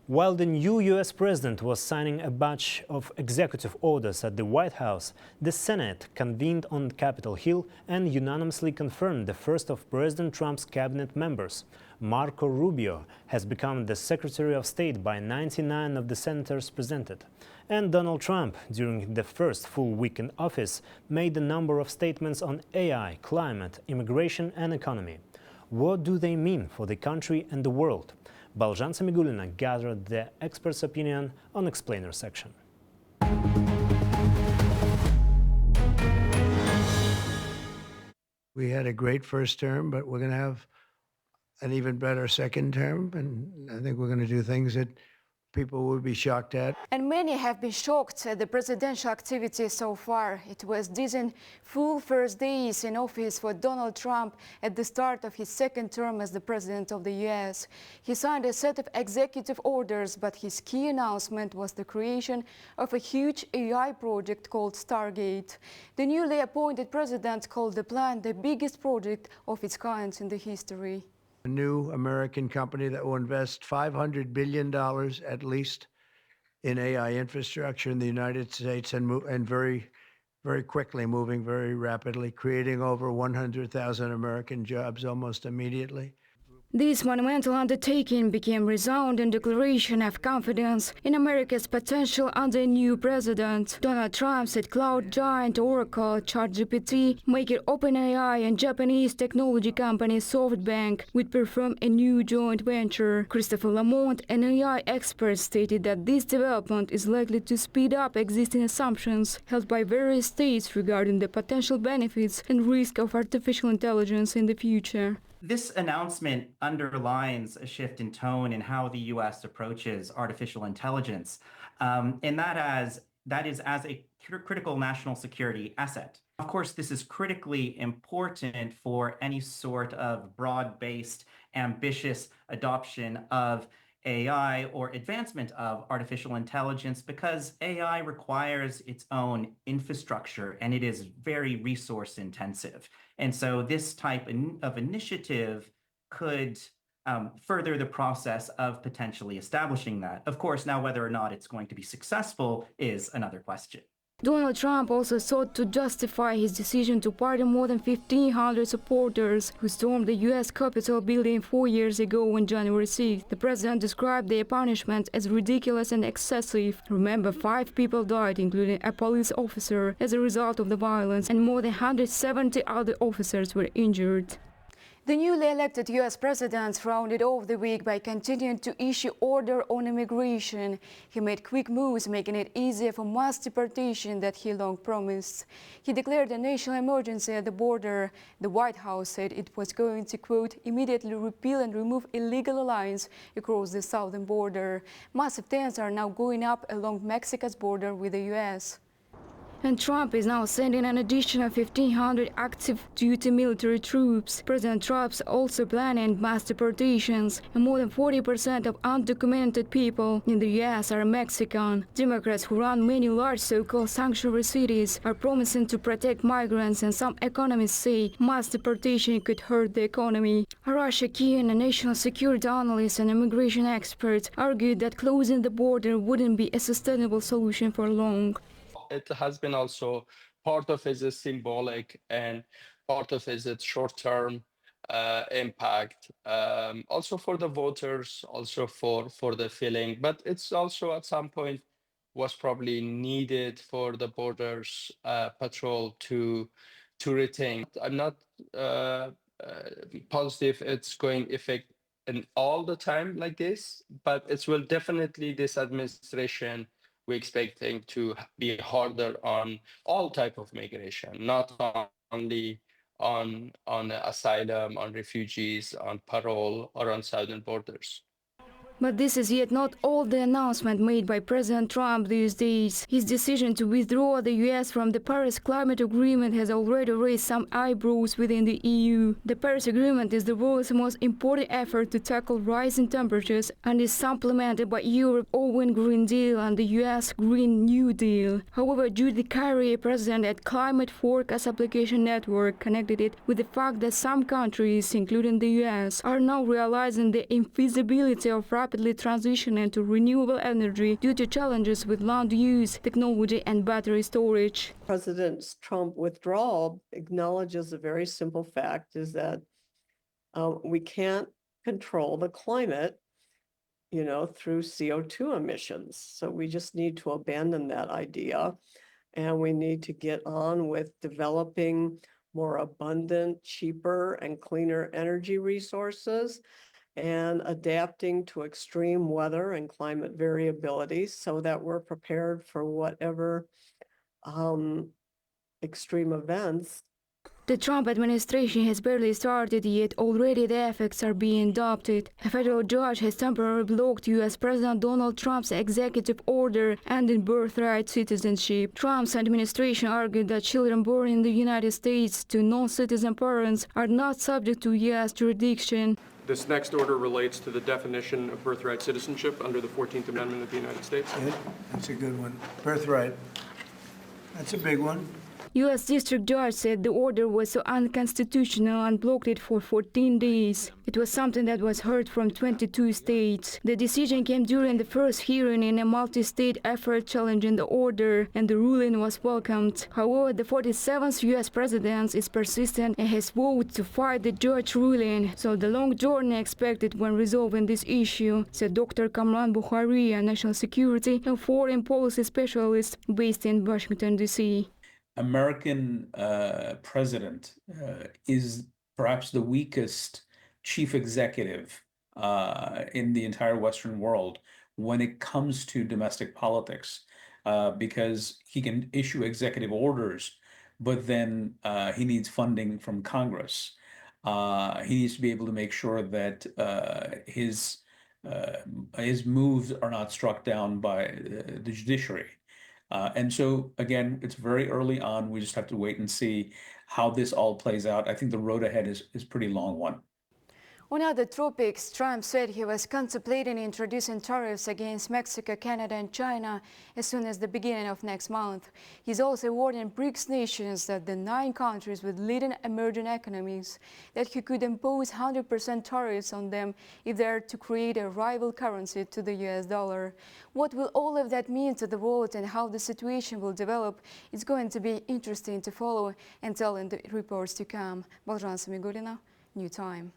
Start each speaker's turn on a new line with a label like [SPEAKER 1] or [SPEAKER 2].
[SPEAKER 1] While the new U.S. president was signing a batch of executive orders at the White House, the Senate convened on Capitol Hill and unanimously confirmed the first of President Trump's cabinet members. Marco Rubio has become the Secretary of State by 99 of the senators presented. And Donald Trump, during the first full week in office, made a number of statements on AI, climate, immigration and economy. What do they mean for the country and the world? Balzhan Samigulina gathered the expert's opinion on Explainer section.
[SPEAKER 2] We had a great first term, but we're going to have an even better second term, and I think we're going to do things that people will be shocked at.
[SPEAKER 3] And many have been shocked at the presidential activity so far. It was decent full first days in office for Donald Trump at the start of his second term as the president of the US. He signed a set of executive orders, but his key announcement was the creation of a huge AI project called Stargate. The newly appointed president called the plan the biggest project of its kind in the history.
[SPEAKER 2] A new American company that will invest $500 billion at least in AI infrastructure in the United States and very quickly, moving very rapidly, creating over 100,000 American jobs almost immediately.
[SPEAKER 3] This monumental undertaking became a resounding declaration of confidence in America's potential under a new president. Donald Trump said cloud giant Oracle, ChatGPT, maker OpenAI and Japanese technology company SoftBank would perform a new joint venture. Christopher Lamont, an AI expert, stated that this development is likely to speed up existing assumptions held by various states regarding the potential benefits and risk of artificial intelligence in the future.
[SPEAKER 4] This announcement underlines a shift in tone in how the U.S. approaches artificial intelligence, and that is as a critical national security asset. Of course, this is critically important for any sort of broad-based, ambitious adoption of AI or advancement of artificial intelligence, because AI requires its own infrastructure and it is very resource intensive. And so this type of initiative could further the process of potentially establishing that. Of course, now whether or not it's going to be successful is another question.
[SPEAKER 3] Donald Trump also sought to justify his decision to pardon more than 1,500 supporters who stormed the U.S. Capitol building 4 years ago on January 6th. The president described their punishment as ridiculous and excessive. Remember, 5 people died, including a police officer, as a result of the violence, and more than 170 other officers were injured. The newly elected U.S. president rounded off the week by continuing to issue order on immigration. He made quick moves, making it easier for mass deportation that he long promised. He declared a national emergency at the border. The White House said it was going to, quote, immediately repeal and remove illegal lines across the southern border. Massive tents are now going up along Mexico's border with the U.S. And Trump is now sending an additional 1,500 active duty military troops. President Trump's also planning mass deportations, and more than 40% of undocumented people in the U.S. are Mexican. Democrats who run many large so-called sanctuary cities are promising to protect migrants, and some economists say mass deportation could hurt the economy. Russia Keen, a national security analyst and immigration expert, argued that closing the border wouldn't be a sustainable solution for long.
[SPEAKER 5] It has been also part of it is symbolic and part of it is short-term impact, also for the voters, also for the feeling. But it's also at some point was probably needed for the borders patrol to retain. I'm not positive it's going to affect in all the time like this, but it will definitely, this administration, we're expecting to be harder on all type of migration, not only on asylum, on refugees, on parole, or on southern borders.
[SPEAKER 3] But this is yet not all the announcement made by President Trump these days. His decision to withdraw the U.S. from the Paris Climate Agreement has already raised some eyebrows within the EU. The Paris Agreement is the world's most important effort to tackle rising temperatures and is supplemented by Europe's Owen Green Deal and the U.S. Green New Deal. However, Judy Carrier, president at Climate Forecast Application Network, connected it with the fact that some countries, including the U.S., are now realizing the infeasibility of rapidly transitioning to renewable energy due to challenges with land use, technology, and battery storage.
[SPEAKER 6] President Trump's withdrawal acknowledges a very simple fact, is that we can't control the climate, through CO2 emissions. So we just need to abandon that idea, and we need to get on with developing more abundant, cheaper, and cleaner energy resources and adapting to extreme weather and climate variability so that we're prepared for whatever extreme events.
[SPEAKER 3] The Trump administration has barely started yet. Already the effects are being adopted. A federal judge has temporarily blocked U.S. President Donald Trump's executive order ending birthright citizenship. Trump's administration argued that children born in the United States to non-citizen parents are not subject to U.S. jurisdiction.
[SPEAKER 7] This next order relates to the definition of birthright citizenship under the 14th Amendment of the United States.
[SPEAKER 2] Good. That's a good one. Birthright. That's a big one.
[SPEAKER 3] U.S. District Judge said the order was so unconstitutional and blocked it for 14 days. It was something that was heard from 22 states. The decision came during the first hearing in a multi-state effort challenging the order, and the ruling was welcomed. However, the 47th U.S. president is persistent and has vowed to fight the judge ruling, so the long journey expected when resolving this issue, said Dr. Kamran Bukhari, a national security and foreign policy specialist based in Washington, D.C.
[SPEAKER 8] American president is perhaps the weakest chief executive in the entire Western world when it comes to domestic politics, because he can issue executive orders, but then he needs funding from Congress. He needs to be able to make sure that his moves are not struck down by the judiciary. And so, again, it's very early on. We just have to wait and see how this all plays out. I think the road ahead is a pretty long one.
[SPEAKER 3] On other topics, Trump said he was contemplating introducing tariffs against Mexico, Canada, and China as soon as the beginning of next month. He's also warning BRICS nations, that the 9 countries with leading emerging economies, that he could impose 100% tariffs on them if they are to create a rival currency to the US dollar. What will all of that mean to the world and how the situation will develop? It's going to be interesting to follow and tell in the reports to come. Balzhan Samigulina, New Time.